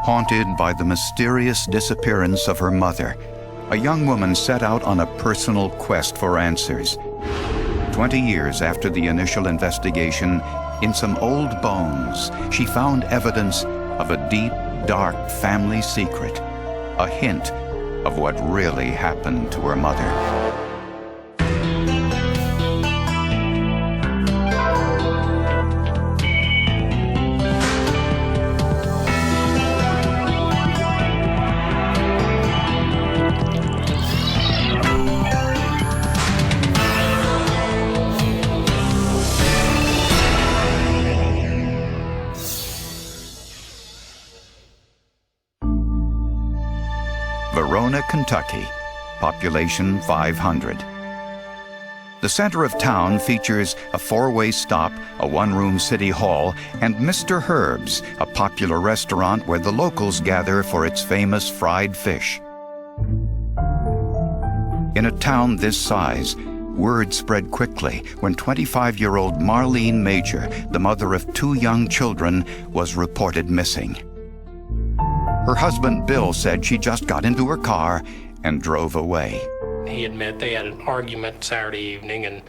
Haunted by the mysterious disappearance of her mother, a young woman set out on a personal quest for answers. 20 years after the initial investigation, in some old bones, she found evidence of a deep, dark family secret, a hint of what really happened to her mother. Verona, Kentucky, population 500. The center of town features a four-way stop, a one-room city hall, and Mr. Herb's, a popular restaurant where the locals gather for its famous fried fish. In a town this size, word spread quickly when 25-year-old Marlene Major, the mother of two young children, was reported missing. Her husband, Bill, said she just got into her car and drove away. He admitted they had an argument Saturday evening, and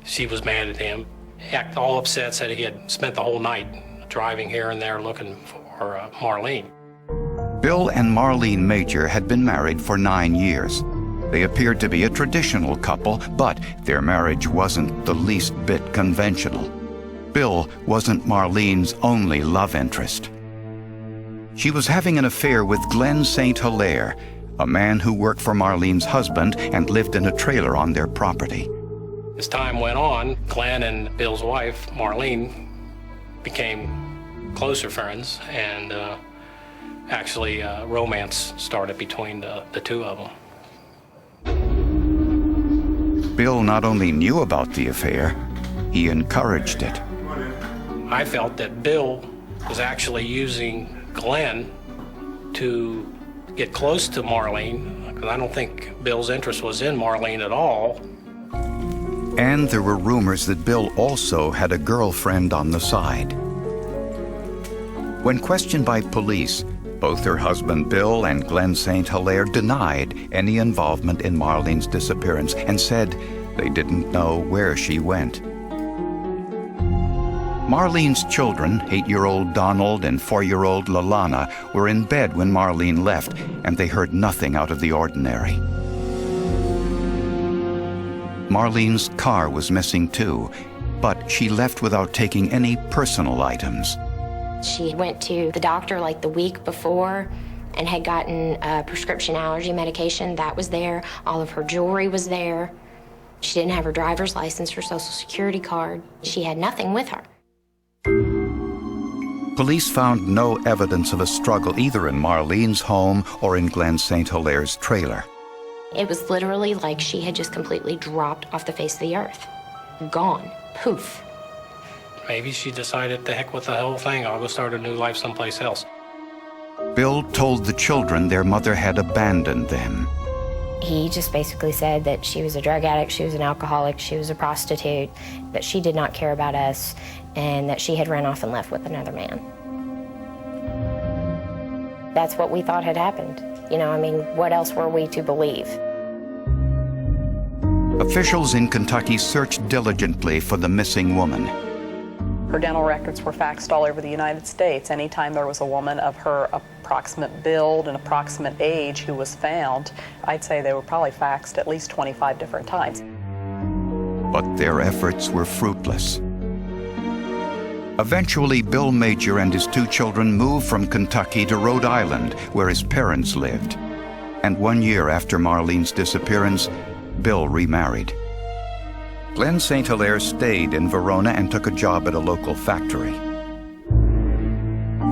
she was mad at him. He acted all upset, said he had spent the whole night driving here and there looking for Marlene. Bill and Marlene Major had been married for 9 years. They appeared to be a traditional couple, but their marriage wasn't the least bit conventional. Bill wasn't Marlene's only love interest. She was having an affair with Glenn St. Hilaire, a man who worked for Marlene's husband and lived in a trailer on their property. As time went on, Glenn and Bill's wife, Marlene, became closer friends, and actually romance started between the two of them. Bill not only knew about the affair, he encouraged it. I felt that Bill was actually using Glenn to get close to Marlene, because I don't think Bill's interest was in Marlene at all. And there were rumors that Bill also had a girlfriend on the side. When questioned by police, both her husband Bill and Glenn St. Hilaire denied any involvement in Marlene's disappearance and said they didn't know where she went. Marlene's children, 8-year-old Donald and 4-year-old Lalana, were in bed when Marlene left, and they heard nothing out of the ordinary. Marlene's car was missing too, but she left without taking any personal items. She went to the doctor like the week before and had gotten a prescription allergy medication. That was there. All of her jewelry was there. She didn't have her driver's license, her social security card. She had nothing with her. Police found no evidence of a struggle either in Marlene's home or in Glenn St. Hilaire's trailer. It was literally like she had just completely dropped off the face of the earth. Gone. Poof. Maybe she decided, to heck with the whole thing, I'll go start a new life someplace else. Bill told the children their mother had abandoned them. He just basically said that she was a drug addict, she was an alcoholic, she was a prostitute, that she did not care about us, and that she had run off and left with another man. That's what we thought had happened. You know, I mean, what else were we to believe? Officials in Kentucky searched diligently for the missing woman. Her dental records were faxed all over the United States. Anytime there was a woman of her approximate build and approximate age who was found, I'd say they were probably faxed at least 25 different times. But their efforts were fruitless. Eventually, Bill Major and his two children moved from Kentucky to Rhode Island, where his parents lived. And 1 year after Marlene's disappearance, Bill remarried. Glenn St. Hilaire stayed in Verona and took a job at a local factory.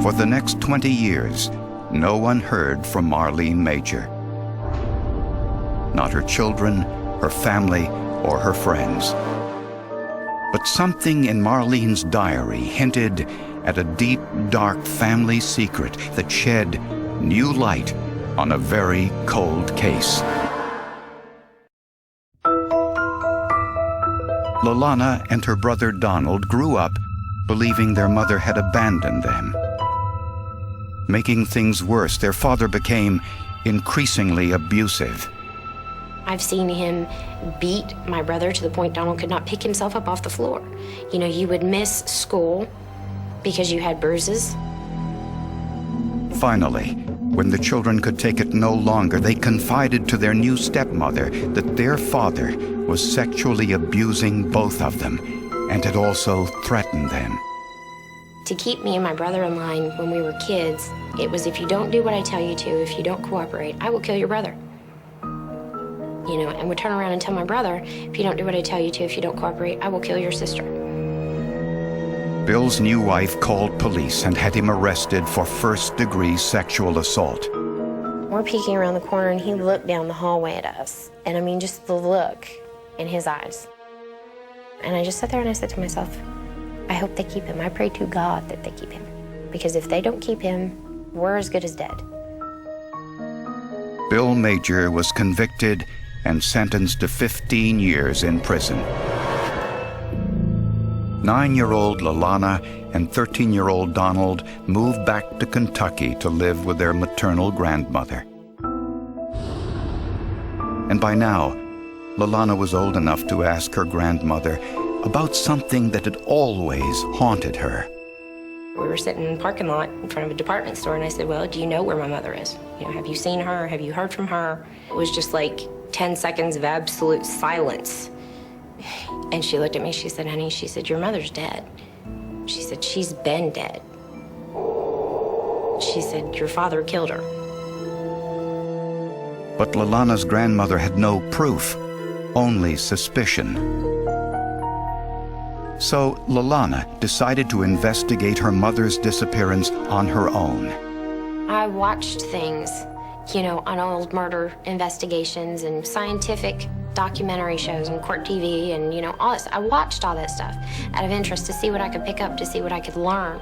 For the next 20 years, no one heard from Marlene Major. Not her children, her family, or her friends. But something in Marlene's diary hinted at a deep, dark family secret that shed new light on a very cold case. Lalana and her brother Donald grew up believing their mother had abandoned them. Making things worse, their father became increasingly abusive. I've seen him beat my brother to the point Donald could not pick himself up off the floor. You know, you would miss school because you had bruises. Finally, when the children could take it no longer, they confided to their new stepmother that their father was sexually abusing both of them and had also threatened them. To keep me and my brother in line when we were kids, it was, if you don't do what I tell you to, if you don't cooperate, I will kill your brother. You know, and would turn around and tell my brother, if you don't do what I tell you to, if you don't cooperate, I will kill your sister. Bill's new wife called police and had him arrested for first-degree sexual assault. We're peeking around the corner and he looked down the hallway at us. And I mean, just the look in his eyes. And I just sat there and I said to myself, I hope they keep him. I pray to God that they keep him. Because if they don't keep him, we're as good as dead. Bill Major was convicted and sentenced to 15 years in prison. 9-year-old Lalana and 13-year-old Donald moved back to Kentucky to live with their maternal grandmother. And by now, Lalana was old enough to ask her grandmother about something that had always haunted her. We were sitting in the parking lot in front of a department store, and I said, well, do you know where my mother is? You know, have you seen her? Have you heard from her? It was just like 10 seconds of absolute silence. And she looked at me, she said, honey, she said, your mother's dead. She said, she's been dead. She said, your father killed her. But Lalana's grandmother had no proof, only suspicion. So Lalana decided to investigate her mother's disappearance on her own. I watched things, you know, on old murder investigations and scientific documentary shows and court TV and, you know, all this. I watched all that stuff out of interest to see what I could pick up, to see what I could learn.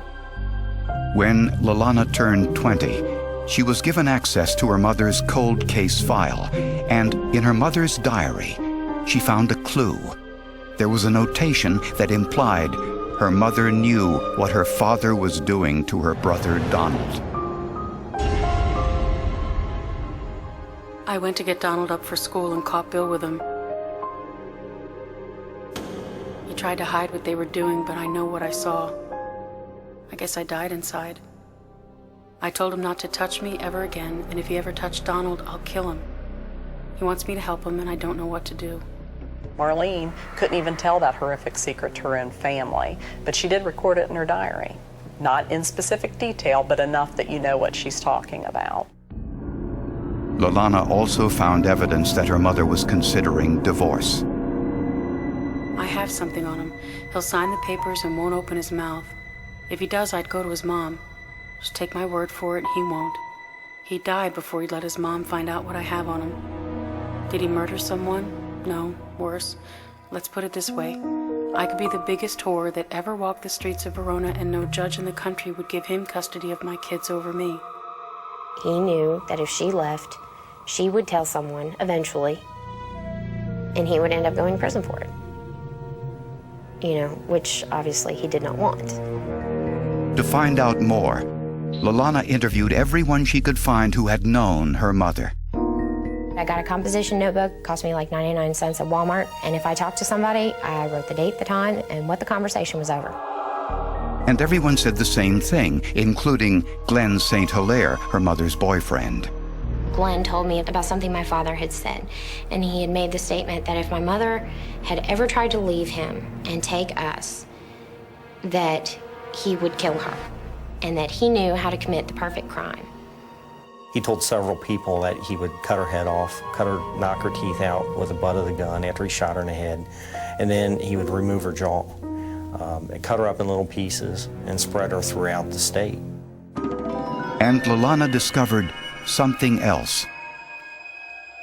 When Lalana turned 20, she was given access to her mother's cold case file, and in her mother's diary, she found a clue. There was a notation that implied her mother knew what her father was doing to her brother Donald. I went to get Donald up for school and caught Bill with him. He tried to hide what they were doing, but I know what I saw. I guess I died inside. I told him not to touch me ever again, and if he ever touched Donald, I'll kill him. He wants me to help him, and I don't know what to do. Marlene couldn't even tell that horrific secret to her own family, but she did record it in her diary. Not in specific detail, but enough that you know what she's talking about. Lalana also found evidence that her mother was considering divorce. I have something on him. He'll sign the papers and won't open his mouth. If he does, I'd go to his mom. Just take my word for it, he won't. He died before he'd let his mom find out what I have on him. Did he murder someone? No, worse. Let's put it this way. I could be the biggest whore that ever walked the streets of Verona, and no judge in the country would give him custody of my kids over me. He knew that if she left, she would tell someone eventually, and he would end up going to prison for it. You know, which obviously he did not want. To find out more, Lalana interviewed everyone she could find who had known her mother. I got a composition notebook, cost me like 99 cents at Walmart, and if I talked to somebody, I wrote the date, the time, and what the conversation was over. And everyone said the same thing, including Glenn St. Hilaire, her mother's boyfriend. Glenn told me about something my father had said, and he had made the statement that if my mother had ever tried to leave him and take us, that he would kill her, and that he knew how to commit the perfect crime. He told several people that he would cut her head off, knock her teeth out with the butt of the gun after he shot her in the head, and then he would remove her jaw, and cut her up in little pieces and spread her throughout the state. And Lalana discovered something else.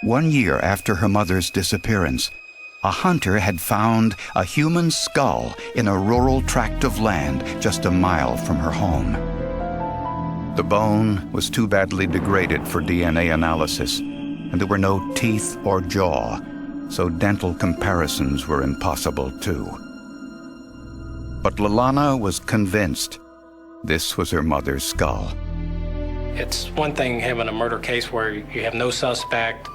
1 year after her mother's disappearance, a hunter had found a human skull in a rural tract of land just a mile from her home. The bone was too badly degraded for DNA analysis, and there were no teeth or jaw, so dental comparisons were impossible too. But Lalana was convinced this was her mother's skull. It's one thing having a murder case where you have no suspect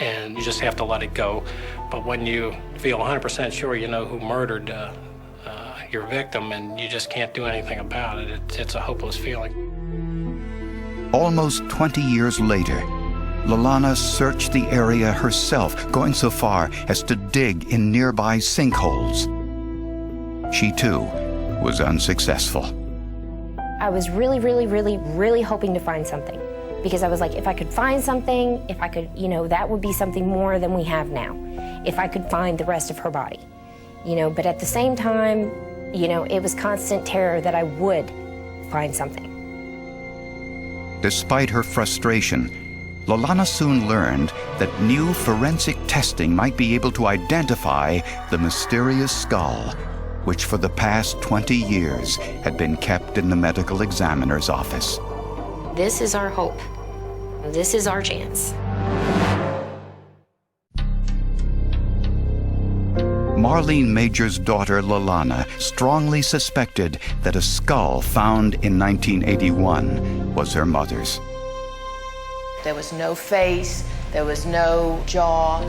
and you just have to let it go. But when you feel 100% sure you know who murdered your victim and you just can't do anything about it, it's a hopeless feeling. Almost 20 years later, Lalana searched the area herself, going so far as to dig in nearby sinkholes. She, too, was unsuccessful. I was really hoping to find something, because I was like, if I could find something, if I could, that would be something more than we have now, if I could find the rest of her body, but at the same time, it was constant terror that I would find something. Despite her frustration, Lalana soon learned that new forensic testing might be able to identify the mysterious skull, which for the past 20 years had been kept in the medical examiner's office. This is our hope. This is our chance. Marlene Major's daughter, Lalana, strongly suspected that a skull found in 1981 was her mother's. There was no face, there was no jaw.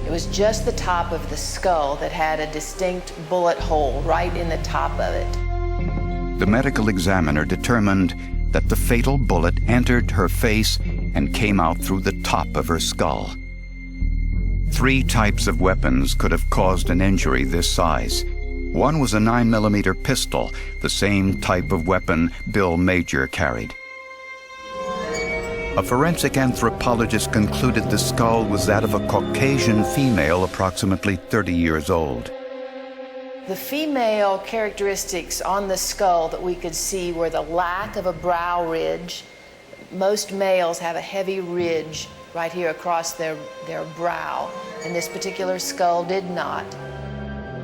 It was just the top of the skull that had a distinct bullet hole right in the top of it. The medical examiner determined that the fatal bullet entered her face and came out through the top of her skull. 3 types of weapons could have caused an injury this size. One was a 9mm pistol, the same type of weapon Bill Major carried. A forensic anthropologist concluded the skull was that of a Caucasian female approximately 30 years old. The female characteristics on the skull that we could see were the lack of a brow ridge. Most males have a heavy ridge right here across their brow, and this particular skull did not.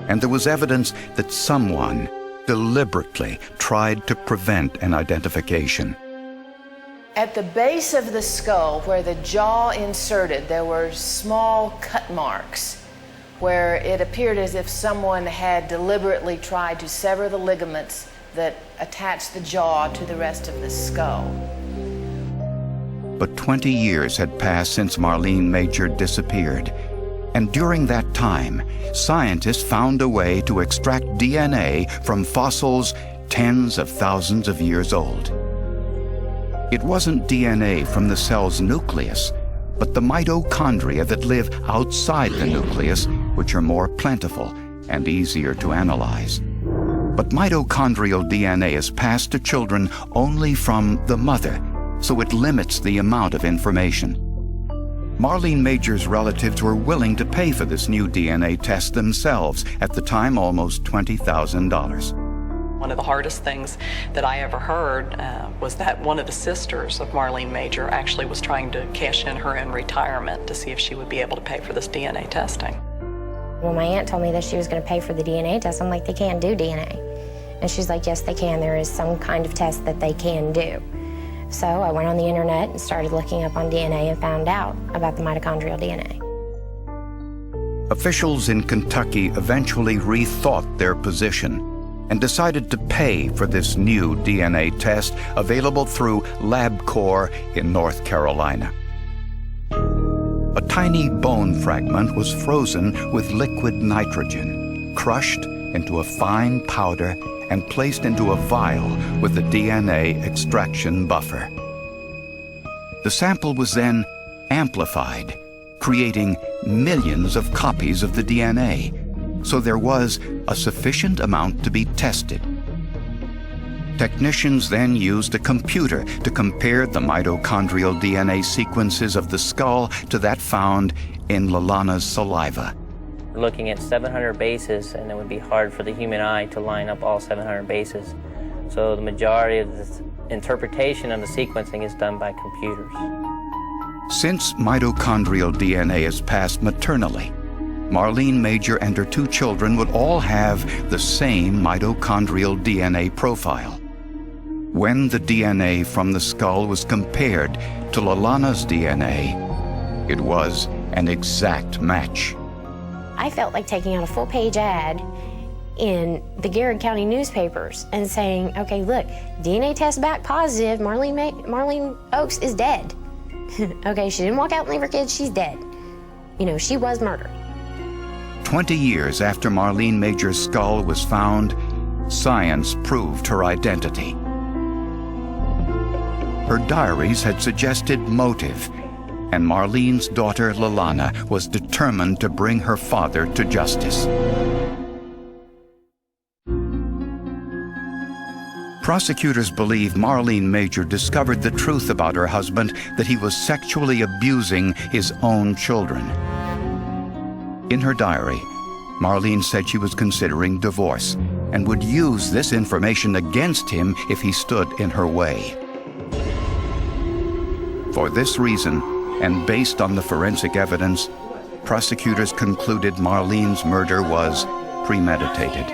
And there was evidence that someone deliberately tried to prevent an identification. At the base of the skull, where the jaw inserted, there were small cut marks where it appeared as if someone had deliberately tried to sever the ligaments that attach the jaw to the rest of the skull. But 20 years had passed since Marlene Major disappeared, and during that time, scientists found a way to extract DNA from fossils tens of thousands of years old. It wasn't DNA from the cell's nucleus, but the mitochondria that live outside the nucleus, which are more plentiful and easier to analyze. But mitochondrial DNA is passed to children only from the mother, so it limits the amount of information. Marlene Major's relatives were willing to pay for this new DNA test themselves, at the time almost $20,000. One of the hardest things that I ever heard was that one of the sisters of Marlene Major actually was trying to cash in her own retirement to see if she would be able to pay for this DNA testing. When my aunt told me that she was going to pay for the DNA test, I'm like, they can't do DNA. And she's like, yes, they can. There is some kind of test that they can do. So I went on the internet and started looking up on DNA and found out about the mitochondrial DNA. Officials in Kentucky eventually rethought their position and decided to pay for this new DNA test available through LabCorp in North Carolina. A tiny bone fragment was frozen with liquid nitrogen, crushed into a fine powder and placed into a vial with a DNA extraction buffer. The sample was then amplified, creating millions of copies of the DNA, so there was a sufficient amount to be tested. Technicians then used a computer to compare the mitochondrial DNA sequences of the skull to that found in Lalana's saliva. We're looking at 700 bases, and it would be hard for the human eye to line up all 700 bases. So the majority of the interpretation of the sequencing is done by computers. Since mitochondrial DNA is passed maternally, Marlene Major and her 2 children would all have the same mitochondrial DNA profile. When the DNA from the skull was compared to Lalana's DNA, it was an exact match. I felt like taking out a full-page ad in the Garrett County newspapers and saying, okay, look, DNA test back positive, Marlene Oaks is dead. Okay, she didn't walk out and leave her kids, she's dead. You know, she was murdered. 20 years after Marlene Major's skull was found, science proved her identity. Her diaries had suggested motive, and Marlene's daughter, Lalana, was determined to bring her father to justice. Prosecutors believe Marlene Major discovered the truth about her husband, that he was sexually abusing his own children. In her diary, Marlene said she was considering divorce and would use this information against him if he stood in her way. For this reason, and based on the forensic evidence, prosecutors concluded Marlene's murder was premeditated.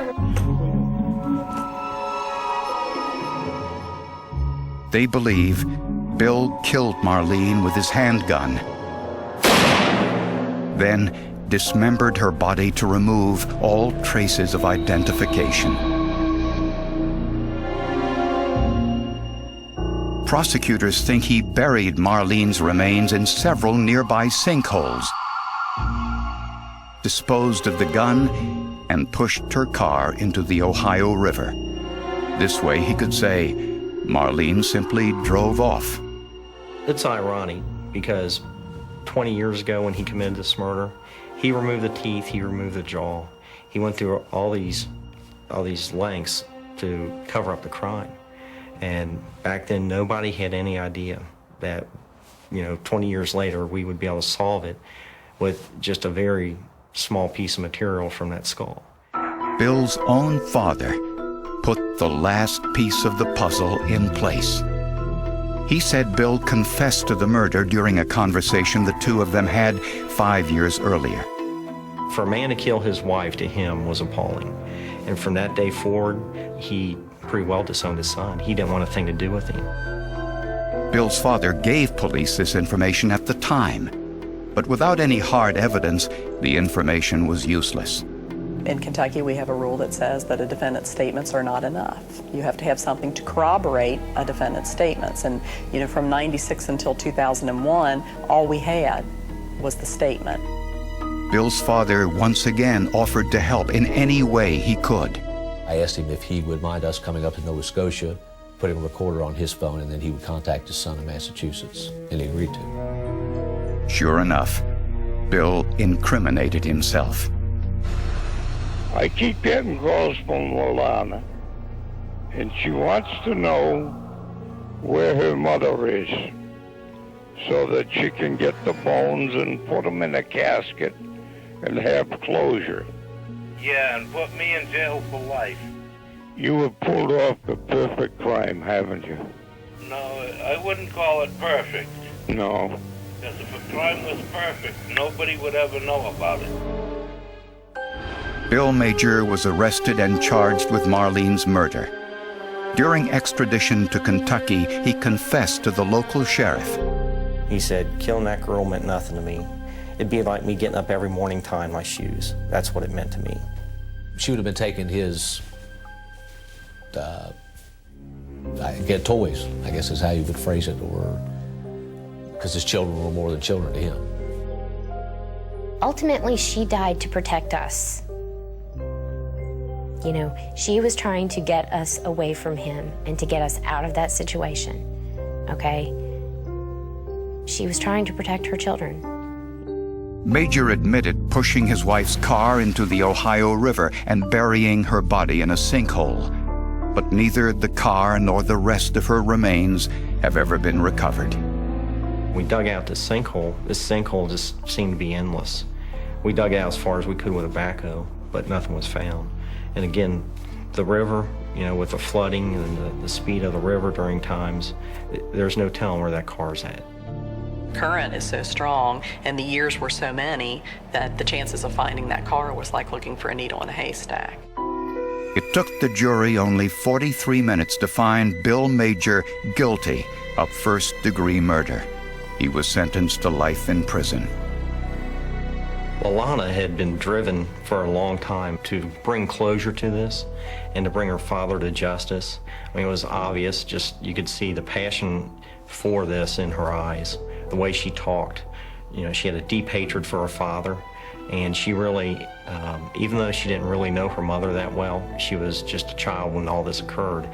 They believe Bill killed Marlene with his handgun, then dismembered her body to remove all traces of identification. Prosecutors think he buried Marlene's remains in several nearby sinkholes, disposed of the gun, and pushed her car into the Ohio River. This way he could say Marlene simply drove off. It's ironic because 20 years ago when he committed this murder, he removed the teeth, he removed the jaw. He went through all these lengths to cover up the crime. And back then, nobody had any idea that, 20 years later, we would be able to solve it with just a very small piece of material from that skull. Bill's own father put the last piece of the puzzle in place. He said Bill confessed to the murder during a conversation the two of them had 5 years earlier. For a man to kill his wife to him was appalling. And from that day forward, he pretty well disowned his son. He didn't want a thing to do with him. Bill's father gave police this information at the time, but without any hard evidence, the information was useless. In Kentucky, we have a rule that says that a defendant's statements are not enough. You have to have something to corroborate a defendant's statements. And, from 96 until 2001, all we had was the statement. Bill's father once again offered to help in any way he could. I asked him if he would mind us coming up to Nova Scotia, putting a recorder on his phone, and then he would contact his son in Massachusetts, and he agreed to. Sure enough, Bill incriminated himself. I keep getting calls from Lalana, and she wants to know where her mother is so that she can get the bones and put them in a casket and have closure. Yeah, and put me in jail for life. You have pulled off the perfect crime, haven't you? No, I wouldn't call it perfect. No. Because if a crime was perfect, nobody would ever know about it. Bill Major was arrested and charged with Marlene's murder. During extradition to Kentucky, he confessed to the local sheriff. He said, killing that girl meant nothing to me. It'd be like me getting up every morning tying my shoes. That's what it meant to me. She would have been taking his get toys, I guess is how you would phrase it, or because his children were more than children to him. Ultimately, she died to protect us. She was trying to get us away from him and to get us out of that situation, okay? She was trying to protect her children. Major admitted pushing his wife's car into the Ohio River and burying her body in a sinkhole. But neither the car nor the rest of her remains have ever been recovered. We dug out this sinkhole. This sinkhole just seemed to be endless. We dug out as far as we could with a backhoe, but nothing was found. And again, the river, with the flooding and the speed of the river during times, there's no telling where that car's at. Current is so strong and the years were so many that the chances of finding that car was like looking for a needle in a haystack. It took the jury only 43 minutes to find Bill Major guilty of first-degree murder. He was sentenced to life in prison. Alana had been driven for a long time to bring closure to this and to bring her father to justice. I mean, it was obvious, just you could see the passion for this in her eyes, the way she talked. You know, she had a deep hatred for her father, and she really, even though she didn't really know her mother that well, she was just a child when all this occurred,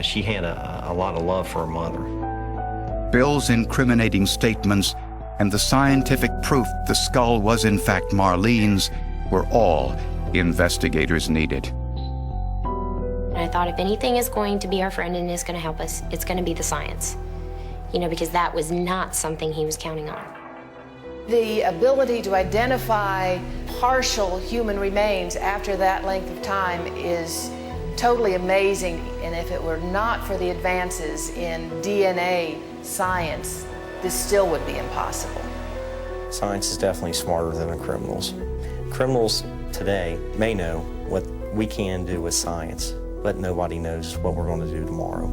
she had a lot of love for her mother. Bill's incriminating statements and the scientific proof the skull was in fact Marlene's were all investigators needed. And I thought if anything is going to be our friend and is going to help us, it's going to be the science. You know, because that was not something he was counting on. The ability to identify partial human remains after that length of time is totally amazing, and if it were not for the advances in DNA science, this still would be impossible. Science is definitely smarter than the criminals. Criminals today may know what we can do with science, but nobody knows what we're going to do tomorrow.